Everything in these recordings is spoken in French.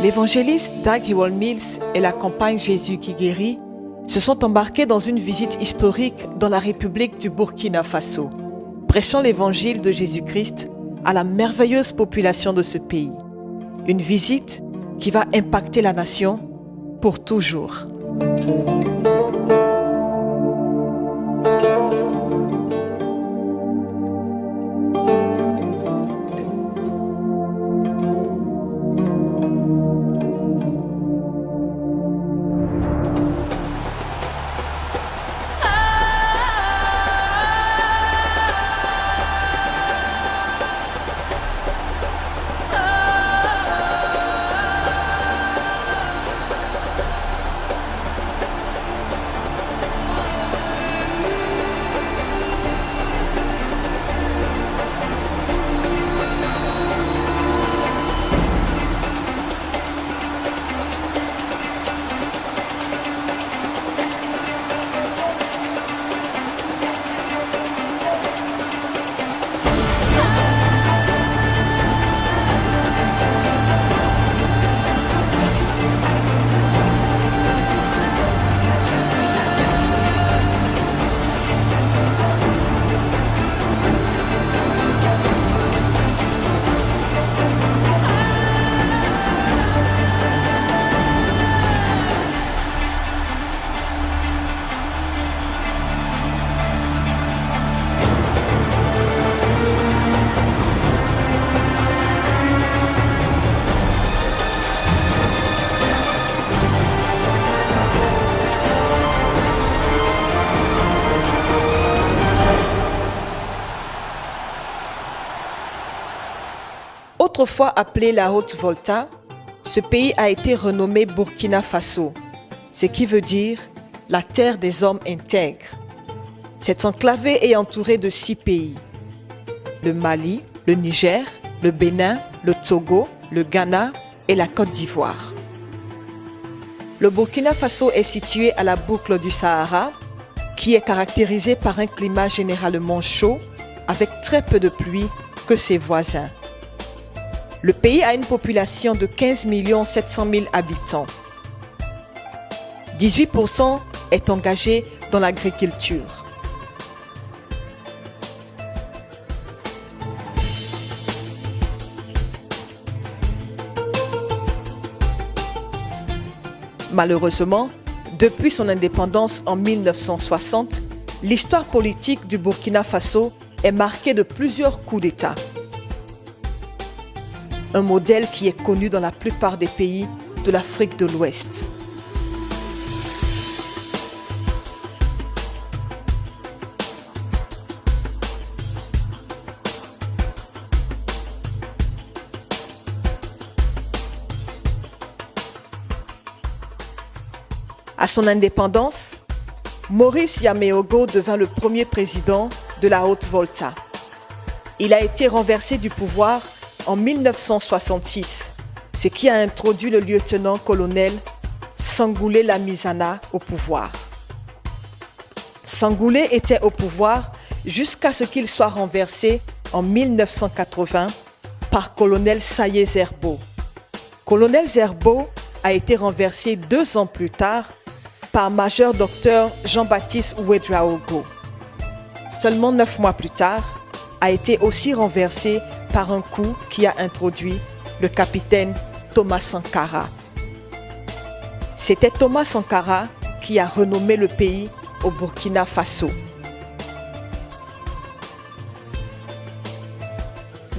L'évangéliste Dag Hewell-Mills et la campagne Jésus qui guérit se sont embarqués dans une visite historique dans la République du Burkina Faso, prêchant l'évangile de Jésus-Christ à la merveilleuse population de ce pays. Une visite qui va impacter la nation pour toujours. Autrefois appelé la Haute-Volta, ce pays a été renommé Burkina Faso, ce qui veut dire la terre des hommes intègres. Cette enclavée est entourée de 6 pays: le Mali, le Niger, le Bénin, le Togo, le Ghana et la Côte d'Ivoire. Le Burkina Faso est situé à la boucle du Sahara, qui est caractérisée par un climat généralement chaud, avec très peu de pluie que ses voisins. Le pays a une population de 15 700 000 habitants. 18% est engagé dans l'agriculture. Malheureusement, depuis son indépendance en 1960, l'histoire politique du Burkina Faso est marquée de plusieurs coups d'État. Un modèle qui est connu dans la plupart des pays de l'Afrique de l'Ouest. À son indépendance, Maurice Yameogo devint le premier président de la Haute-Volta. Il a été renversé du pouvoir en 1966, ce qui a introduit le lieutenant-colonel Sangoulé Lamizana au pouvoir. Sangoulé était au pouvoir jusqu'à ce qu'il soit renversé en 1980 par colonel Saye Zerbo. Colonel Zerbo a été renversé 2 ans plus tard par major docteur Jean-Baptiste Ouédraogo. Seulement 9 mois plus tard, a été aussi renversé par un coup qui a introduit le capitaine Thomas Sankara. C'était Thomas Sankara qui a renommé le pays au Burkina Faso.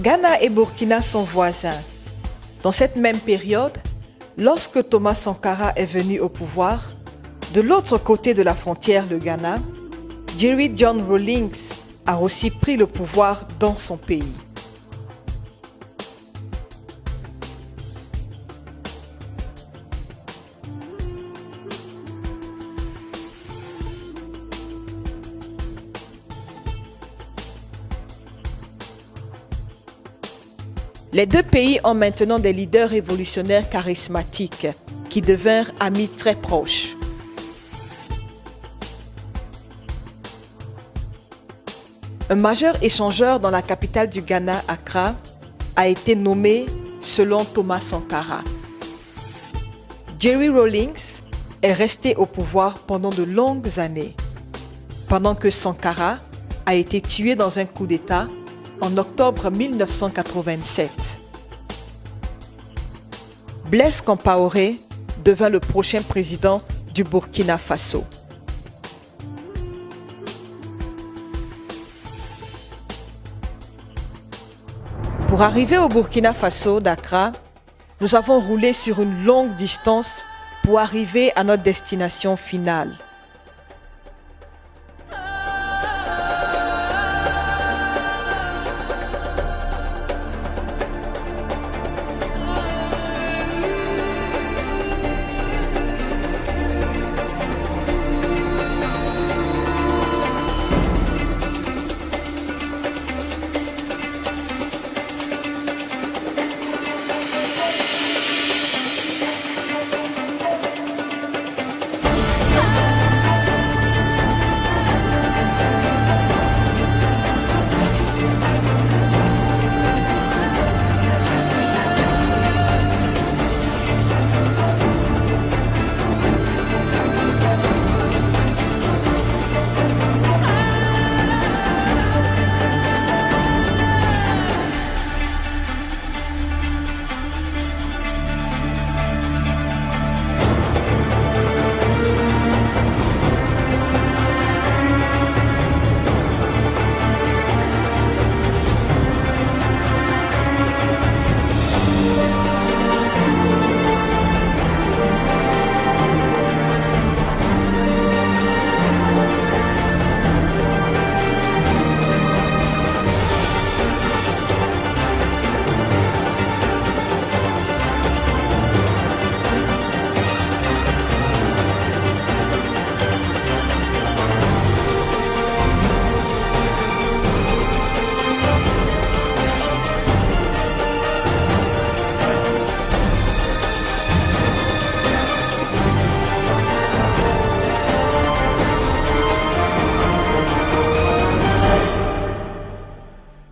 Ghana et Burkina sont voisins. Dans cette même période, lorsque Thomas Sankara est venu au pouvoir, de l'autre côté de la frontière, le Ghana, Jerry John Rawlings a aussi pris le pouvoir dans son pays. Les 2 pays ont maintenant des leaders révolutionnaires charismatiques qui devinrent amis très proches. Un majeur échangeur dans la capitale du Ghana, Accra, a été nommé selon Thomas Sankara. Jerry Rawlings est resté au pouvoir pendant de longues années, pendant que Sankara a été tué dans un coup d'État en octobre 1987. Blaise Compaoré devint le prochain président du Burkina Faso. Pour arriver au Burkina Faso d'Accra, nous avons roulé sur une longue distance pour arriver à notre destination finale.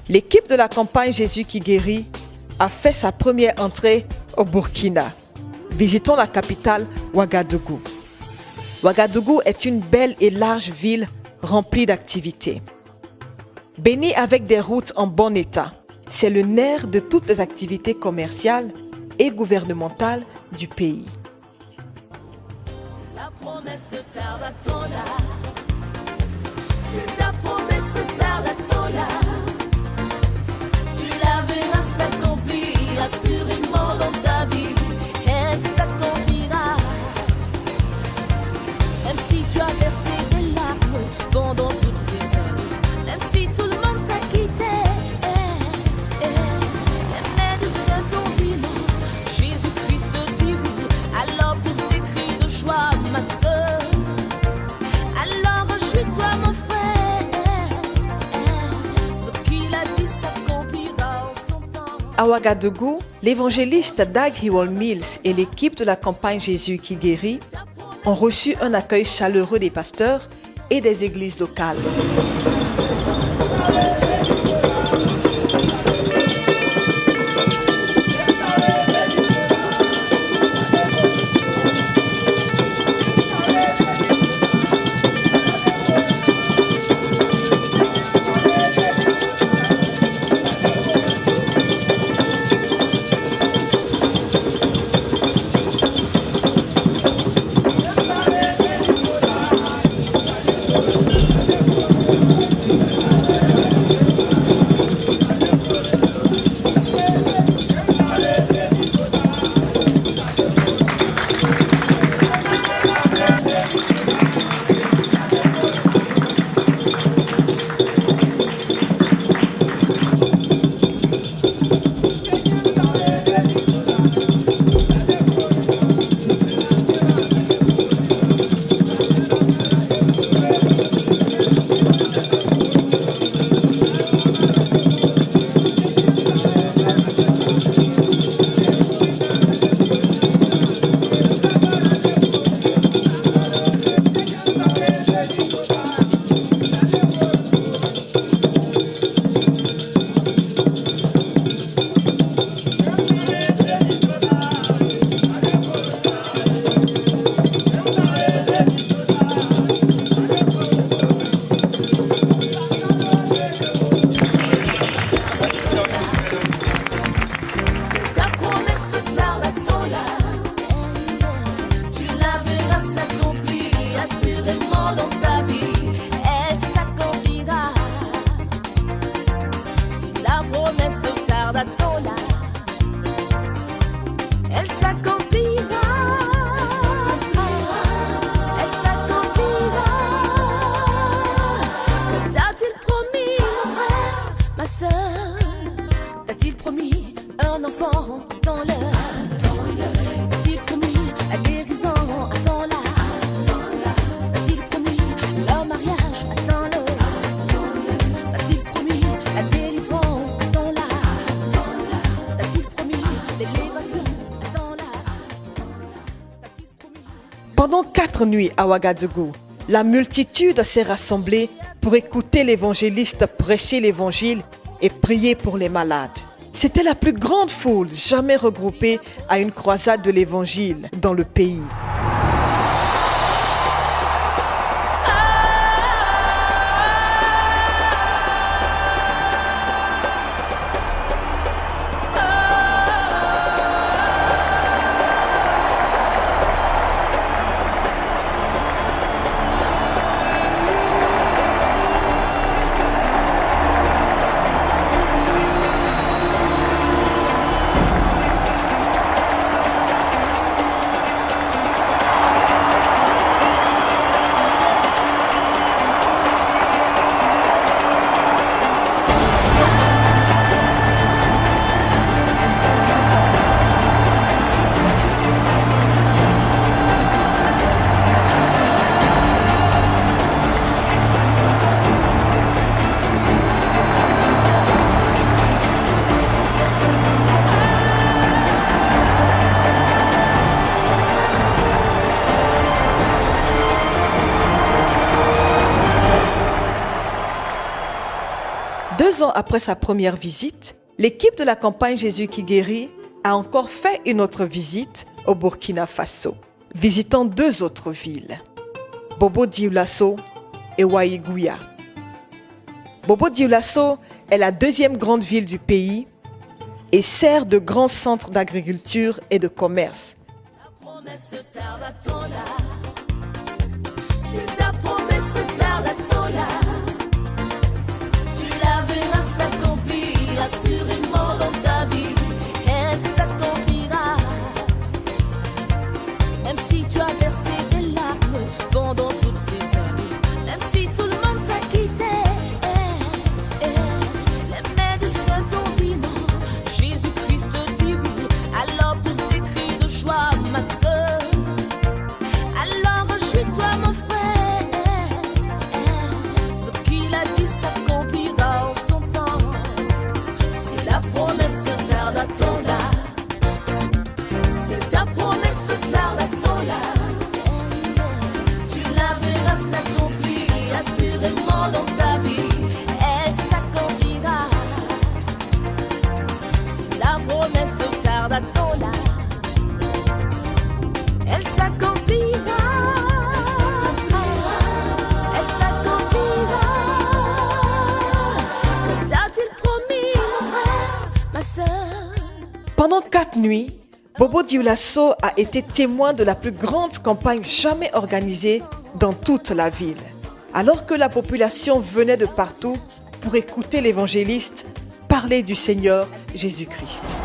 L'équipe de la campagne Jésus qui guérit a fait sa première entrée au Burkina. Visitons la capitale Ouagadougou. Ouagadougou est une belle et large ville remplie d'activités. Bénie avec des routes en bon état, c'est le nerf de toutes les activités commerciales et gouvernementales du pays. La promesse tarde à ton âme. C'est ta promesse tarde à ton âme. Tu la verras s'accomplir assurément dans ta vie. Elle s'accomplira. Même si tu as versé des larmes pendant toutes ces années, même si tout le monde t'a quitté, mais de ce ton dit non, Jésus-Christ te dit oui. Alors pousse tes cris de joie, ma soeur. Alors réjouis-toi, mon frère. Ce qu'il a dit s'accomplira en son temps. À Ouagadougou, l'évangéliste Dag Hewell-Mills et l'équipe de la campagne Jésus qui guérit ont reçu un accueil chaleureux des pasteurs et des églises locales. Pendant 4 nuits à Ouagadougou, la multitude s'est rassemblée pour écouter l'évangéliste prêcher l'évangile et prier pour les malades. C'était la plus grande foule jamais regroupée à une croisade de l'évangile dans le pays. Deux ans après sa première visite, l'équipe de la campagne Jésus qui guérit a encore fait une autre visite au Burkina Faso, visitant 2 autres villes, Bobo Dioulasso et Ouaïgouya. Bobo Dioulasso est la 2e grande ville du pays et sert de grand centre d'agriculture et de commerce. Ta promesse tarde à ton âme. Si ta promesse tarde à ton âme, tu la verras s'accomplir assurément dans ta vie. Elle s'accomplira. Même si tu as versé des larmes pendant toutes ces années, même si tout le monde t'a quitté, les médecins t'ont dit non, Jésus-Christ dit oui. Alors pousse des cris de joie, ma sœur. Alors réjouis-toi, mon frère. Ce qu'il a dit s'accomplira en son temps. Si la promesse tarde à ton âme, si ta promesse tarde à ton âme, tu la verras s'accomplir assurément dans ta vie. Elle s'accomplira. Si la promesse tarde à ton âme, elle s'accomplira. Elle s'accomplira. Comme t'a-t-il promis, mon frère, ma sœur? Pendant 4 nuits, Bobo Dioulasso a été témoin de la plus grande campagne jamais organisée dans toute la ville. Alors que la population venait de partout pour écouter l'évangéliste parler du Seigneur Jésus-Christ.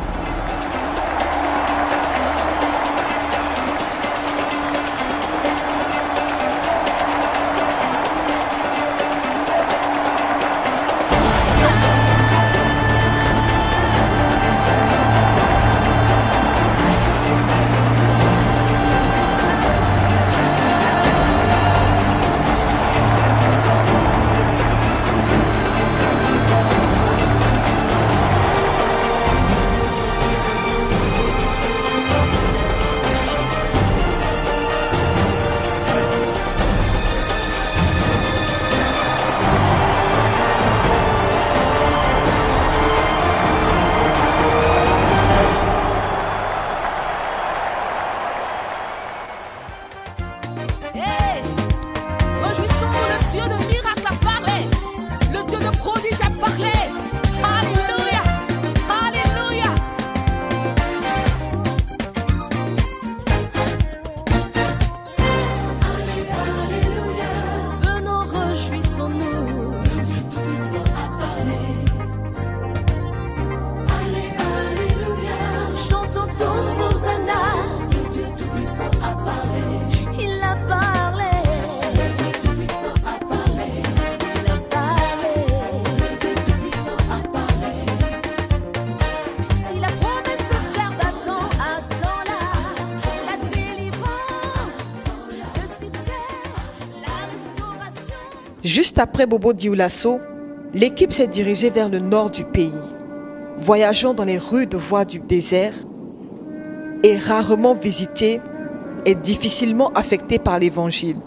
Hey, réjouissons, le Dieu de miracle a parlé, le Dieu de prodige a parlé. Alléluia, alléluia. Venons, réjouissons-nous. Le Dieu tout-puissant a parlé. Alléluia. Chantons tous Hosanna. Le Dieu tout-puissant a parlé. Il a parlé. Le Dieu tout-puissant a parlé. Il a parlé. Le Dieu tout-puissant a parlé. Si la promesse tarde attends-la. La délivrance, le succès, la restauration. Juste après Bobo Dioulasso, l'équipe s'est dirigée vers le nord du pays, voyageant dans les rudes voies du désert et rarement visitées est difficilement affectée par l'Évangile.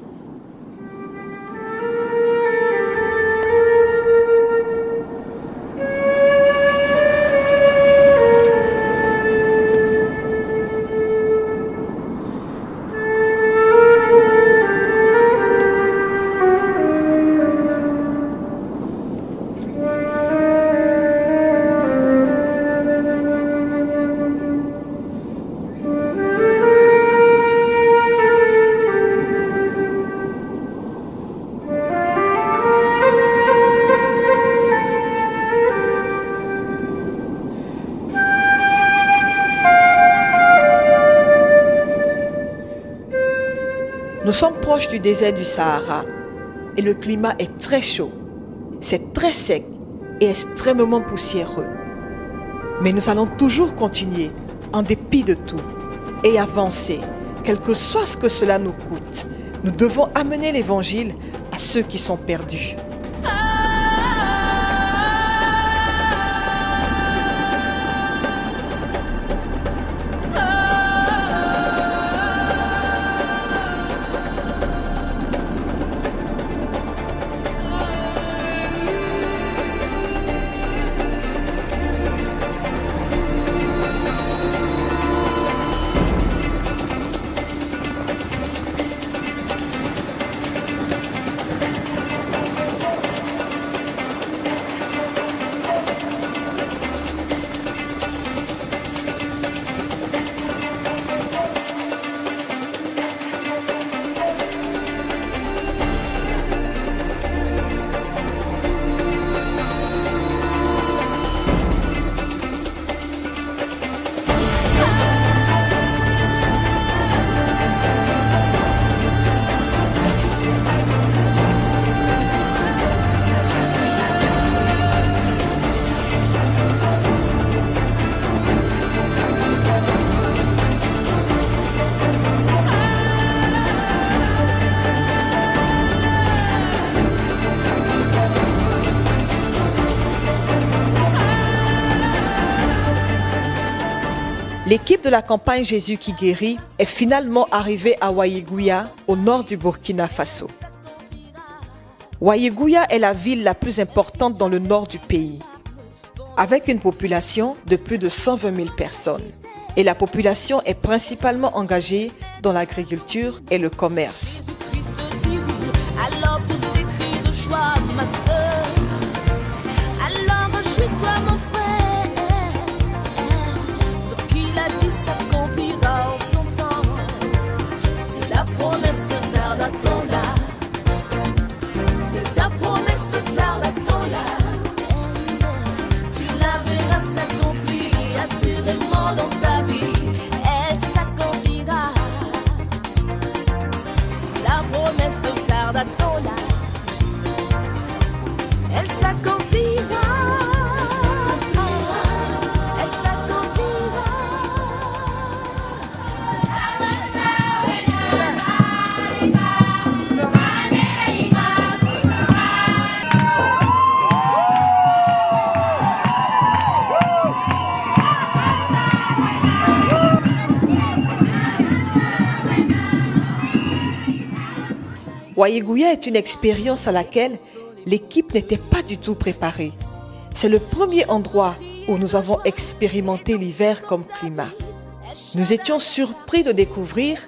Nous sommes proches du désert du Sahara et le climat est très chaud. C'est très sec et extrêmement poussiéreux. Mais nous allons toujours continuer, en dépit de tout, et avancer, quel que soit ce que cela nous coûte. Nous devons amener l'Évangile à ceux qui sont perdus. L'équipe de la campagne Jésus qui guérit est finalement arrivée à Ouaïgouya, au nord du Burkina Faso. Ouaïgouya est la ville la plus importante dans le nord du pays, avec une population de plus de 120 000 personnes. Et la population est principalement engagée dans l'agriculture et le commerce. Jésus-Christ dit oui, alors pousse tes cris de joie, ma sœur. Alors réjouis-toi, mon frère. Ce qu'il a dit s'accomplira en son temps. Si la promesse tarde, attends-la. Si ta promesse tarde, attends-la. Tu la verras s'accomplir assurément dans ta vie. Elle s'accomplira. Si la promesse tarde, attends-la. Elle s'accomplira. Elle s'accomplira. Ouaïgouya est une expérience à laquelle l'équipe n'était pas du tout préparée. C'est le premier endroit où nous avons expérimenté l'hiver comme climat. Nous étions surpris de découvrir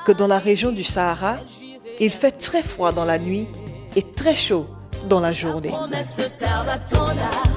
que dans la région du Sahara, il fait très froid dans la nuit et très chaud dans la journée. Promesse tarde, attends-la.